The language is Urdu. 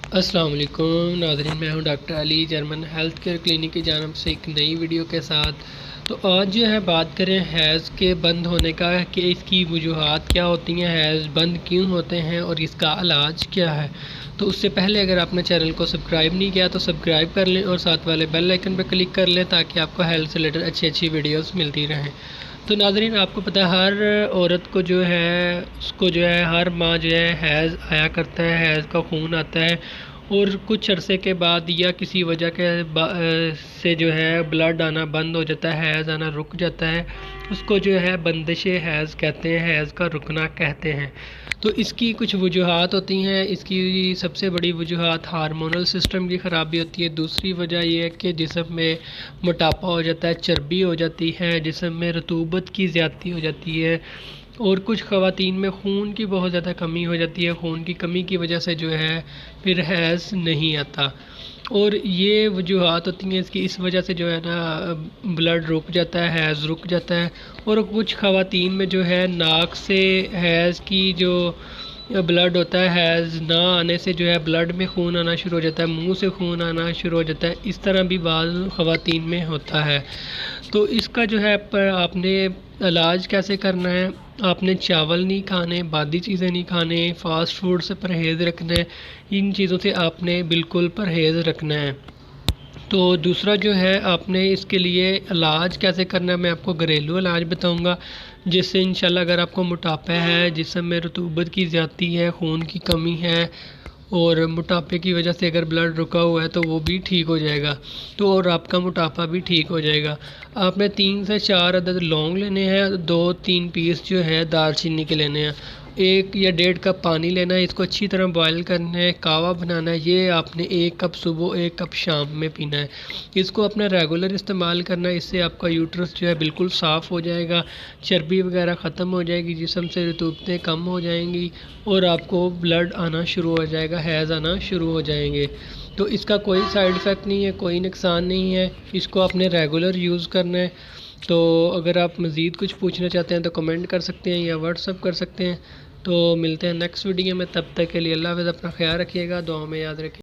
السلام علیکم ناظرین، میں ہوں ڈاکٹر علی جرمن ہیلتھ کیئر کلینک کی جانب سے ایک نئی ویڈیو کے ساتھ۔ تو آج جو ہے بات کریں حیض کے بند ہونے کا کہ اس کی وجوہات کیا ہوتی ہیں، حیض بند کیوں ہوتے ہیں اور اس کا علاج کیا ہے۔ تو اس سے پہلے اگر آپ نے چینل کو سبسکرائب نہیں کیا تو سبسکرائب کر لیں اور ساتھ والے بیل آئیکن پہ کلک کر لیں تاکہ آپ کو ہیلتھ سے ریلیٹڈ اچھی ویڈیوز ملتی رہیں۔ تو ناظرین، آپ کو پتہ ہے ہر عورت کو جو ہے اس کو جو ہے ہر ماہ جو ہے حیض آیا کرتا ہے، حیض کا خون آتا ہے اور کچھ عرصے کے بعد یا کسی وجہ کے سے جو ہے بلڈ آنا بند ہو جاتا ہے، حیض آنا رک جاتا ہے، اس کو جو ہے بندش حیض کہتے ہیں، حیض کا رکنا کہتے ہیں۔ تو اس کی کچھ وجوہات ہوتی ہیں۔ اس کی سب سے بڑی وجوہات ہارمونل سسٹم کی خرابی ہوتی ہے۔ دوسری وجہ یہ ہے کہ جسم میں موٹاپا ہو جاتا ہے، چربی ہو جاتی ہے، جسم میں رطوبت کی زیادتی ہو جاتی ہے، اور کچھ خواتین میں خون کی بہت زیادہ کمی ہو جاتی ہے۔ خون کی کمی کی وجہ سے جو ہے پھر حیض نہیں آتا، اور یہ وجوہات ہوتی ہیں اس کی۔ اس وجہ سے جو ہے نا بلڈ رک جاتا ہے، حیض رک جاتا ہے، اور کچھ خواتین میں جو ہے ناک سے حیض کی جو بلڈ ہوتا ہے، حیض نہ آنے سے جو ہے بلڈ میں خون آنا شروع ہو جاتا ہے، منہ سے خون آنا شروع ہو جاتا ہے۔ اس طرح بھی بعض خواتین میں ہوتا ہے۔ تو اس کا جو ہے آپ نے علاج کیسے کرنا ہے؟ آپ نے چاول نہیں کھانے، بادی چیزیں نہیں کھانے، فاسٹ فوڈ سے پرہیز رکھنا ہے، ان چیزوں سے آپ نے بالکل پرہیز رکھنا ہے۔ تو دوسرا جو ہے آپ نے اس کے لیے علاج کیسے کرنا ہے، میں آپ کو گھریلو علاج بتاؤں گا، جس سے انشاءاللہ اگر آپ کو موٹاپا ہے، جسم میں رطوبت کی زیادتی ہے، خون کی کمی ہے، اور موٹاپے کی وجہ سے اگر بلڈ رکا ہوا ہے تو وہ بھی ٹھیک ہو جائے گا، تو اور آپ کا موٹاپا بھی ٹھیک ہو جائے گا۔ آپ نے 3 سے 4 عدد لونگ لینے ہیں، 2-3 پیس جو ہے دار چینی کے لینے ہیں، 1 یا 1.5 کپ پانی لینا ہے، اس کو اچھی طرح بوائل کرنا ہے، کہوہ بنانا ہے۔ یہ آپ نے 1 کپ صبح 1 کپ شام میں پینا ہے۔ اس کو اپنا ریگولر استعمال کرنا ہے، اس سے آپ کا یوٹرس جو ہے بالکل صاف ہو جائے گا، چربی وغیرہ ختم ہو جائے گی، جسم سے رطوبتیں کم ہو جائیں گی، اور آپ کو بلڈ آنا شروع ہو جائے گا، حیض آنا شروع ہو جائیں گے۔ تو اس کا کوئی سائیڈ ایفیکٹ نہیں ہے، کوئی نقصان نہیں ہے، اس کو آپ نے ریگولر یوز کرنا ہے۔ تو اگر آپ مزید کچھ پوچھنا چاہتے ہیں تو کمنٹ کر سکتے ہیں یا واٹس ایپ کر سکتے ہیں۔ تو ملتے ہیں نیکسٹ ویڈیو میں، تب تک کے لیے اللہ حافظ، اپنا خیال رکھیے گا، دعاؤں میں یاد رکھیے۔